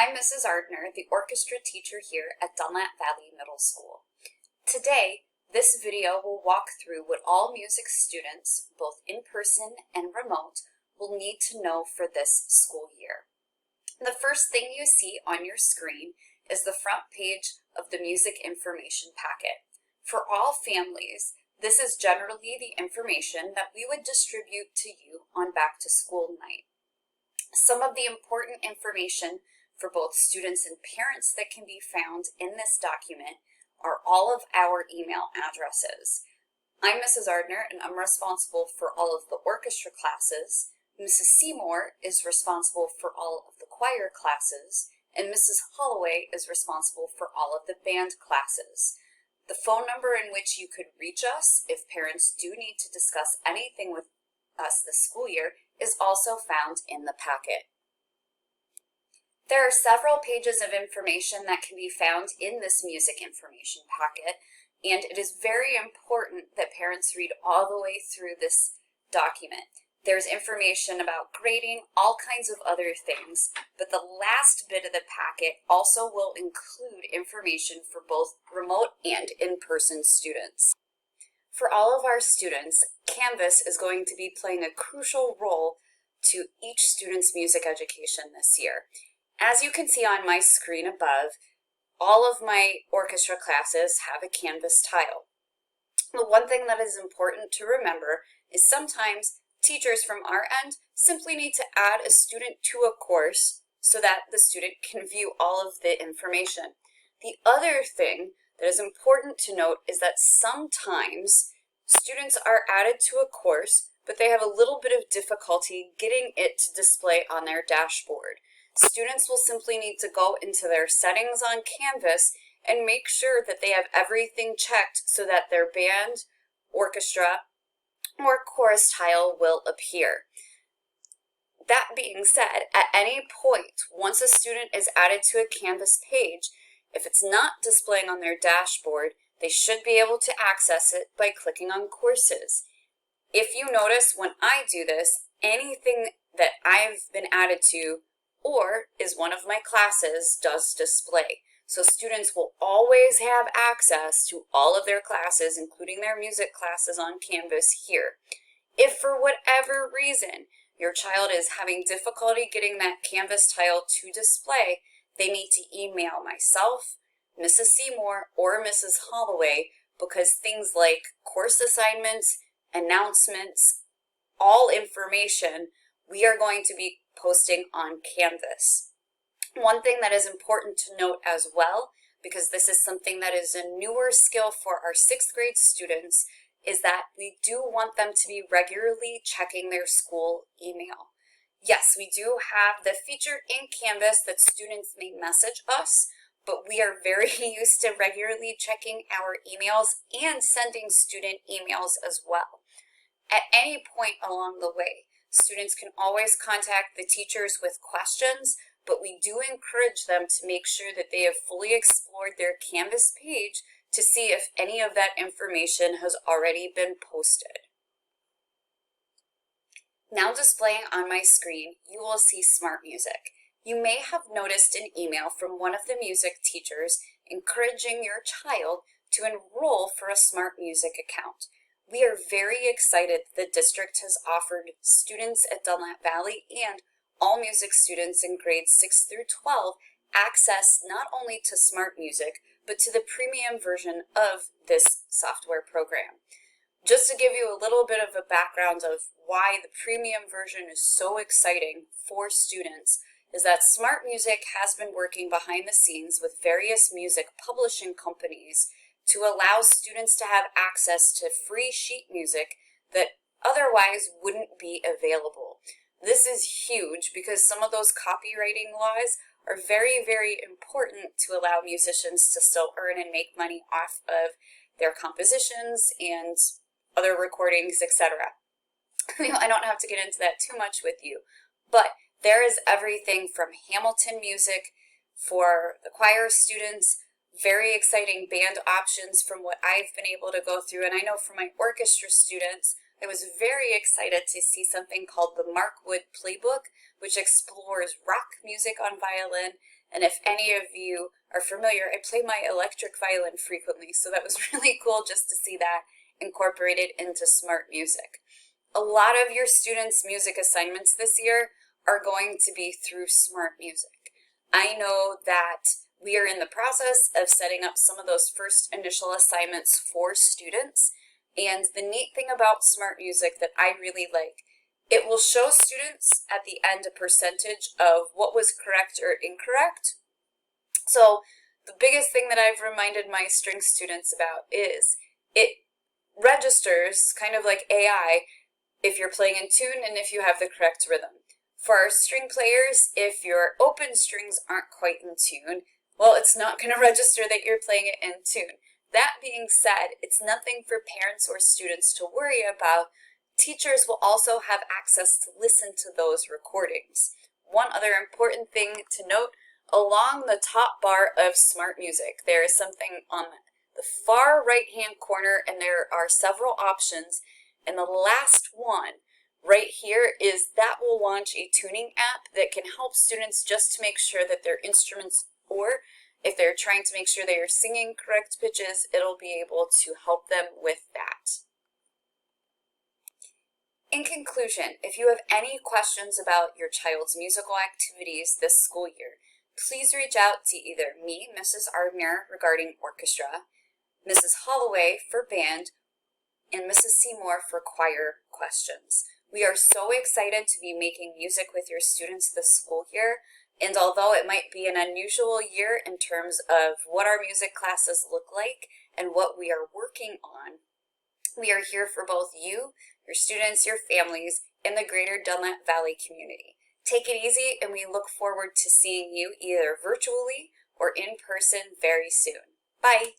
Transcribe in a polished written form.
I'm Mrs. Ardner, the orchestra teacher here at Dunlap Valley Middle School. Today, this video will walk through what all music students, both in person and remote, will need to know for this school year. The first thing you see on your screen is the front page of the music information packet. For all families, this is generally the information that we would distribute to you on back to school night. Some of the important information for both students and parents that can be found in this document are all of our email addresses. I'm Mrs. Ardner and I'm responsible for all of the orchestra classes. Mrs. Seymour is responsible for all of the choir classes, and Mrs. Holloway is responsible for all of the band classes. The phone number in which you could reach us if parents do need to discuss anything with us this school year is also found in the packet. There are several pages of information that can be found in this music information packet, and it is very important that parents read all the way through this document. There's information about grading, all kinds of other things, but the last bit of the packet also will include information for both remote and in-person students. For all of our students, Canvas is going to be playing a crucial role to each student's music education this year. As you can see on my screen above, all of my orchestra classes have a Canvas tile. The one thing that is important to remember is sometimes teachers from our end simply need to add a student to a course so that the student can view all of the information. The other thing that is important to note is that sometimes students are added to a course, but they have a little bit of difficulty getting it to display on their dashboard. Students will simply need to go into their settings on Canvas and make sure that they have everything checked so that their band, orchestra, or chorus tile will appear. That being said, at any point, once a student is added to a Canvas page, if it's not displaying on their dashboard, they should be able to access it by clicking on courses. If you notice when I do this, anything that I've been added to or is one of my classes does display. So students will always have access to all of their classes, including their music classes on Canvas here. If for whatever reason your child is having difficulty getting that Canvas tile to display, they need to email myself, Mrs. Seymour, or Mrs. Holloway, because things like course assignments, announcements, all information we are going to be posting on Canvas. One thing that is important to note as well, because this is something that is a newer skill for our 6th grade students, is that we do want them to be regularly checking their school email. Yes, we do have the feature in Canvas that students may message us, but we are very used to regularly checking our emails and sending student emails as well. At any point along the way, students can always contact the teachers with questions, but we do encourage them to make sure that they have fully explored their Canvas page to see if any of that information has already been posted. Now displaying on my screen, you will see Smart Music. You may have noticed an email from one of the music teachers encouraging your child to enroll for a Smart Music account. We are very excited the district has offered students at Dunlap Valley and all music students in grades 6 through 12 access not only to Smart Music, but to the premium version of this software program. Just to give you a little bit of a background of why the premium version is so exciting for students, is that Smart Music has been working behind the scenes with various music publishing companies to allow students to have access to free sheet music that otherwise wouldn't be available. This is huge because some of those copywriting laws are very, very important to allow musicians to still earn and make money off of their compositions and other recordings, etc. I don't have to get into that too much with you, but there is everything from Hamilton music for the choir students, very exciting band options from what I've been able to go through, and I know for my orchestra students, I was very excited to see something called the Mark Wood Playbook, which explores rock music on violin And if any of you are familiar, I play my electric violin frequently, so that was really cool just to see that incorporated into Smart Music. A lot of your students' music assignments this year are going to be through Smart Music. I know that we are in the process of setting up some of those first initial assignments for students, and the neat thing about Smart Music that I really like, it will show students at the end a percentage of what was correct or incorrect. So the biggest thing that I've reminded my string students about is it registers, kind of like AI, if you're playing in tune and if you have the correct rhythm. For our string players, if your open strings aren't quite in tune, well, it's not going to register that you're playing it in tune. That being said, it's nothing for parents or students to worry about. Teachers will also have access to listen to those recordings. One other important thing to note, along the top bar of Smart Music, there is something on the far right-hand corner, and there are several options. And the last one right here is that will launch a tuning app that can help students just to make sure that their instruments, or if they're trying to make sure they are singing correct pitches, it'll be able to help them with that. In conclusion, if you have any questions about your child's musical activities this school year, please reach out to either me, Mrs. Ardner, regarding orchestra, Mrs. Holloway for band, and Mrs. Seymour for choir questions. We are so excited to be making music with your students this school year, and although it might be an unusual year in terms of what our music classes look like and what we are working on, we are here for both you, your students, your families, and the greater Dunlap Valley community. Take it easy, and we look forward to seeing you either virtually or in person very soon. Bye!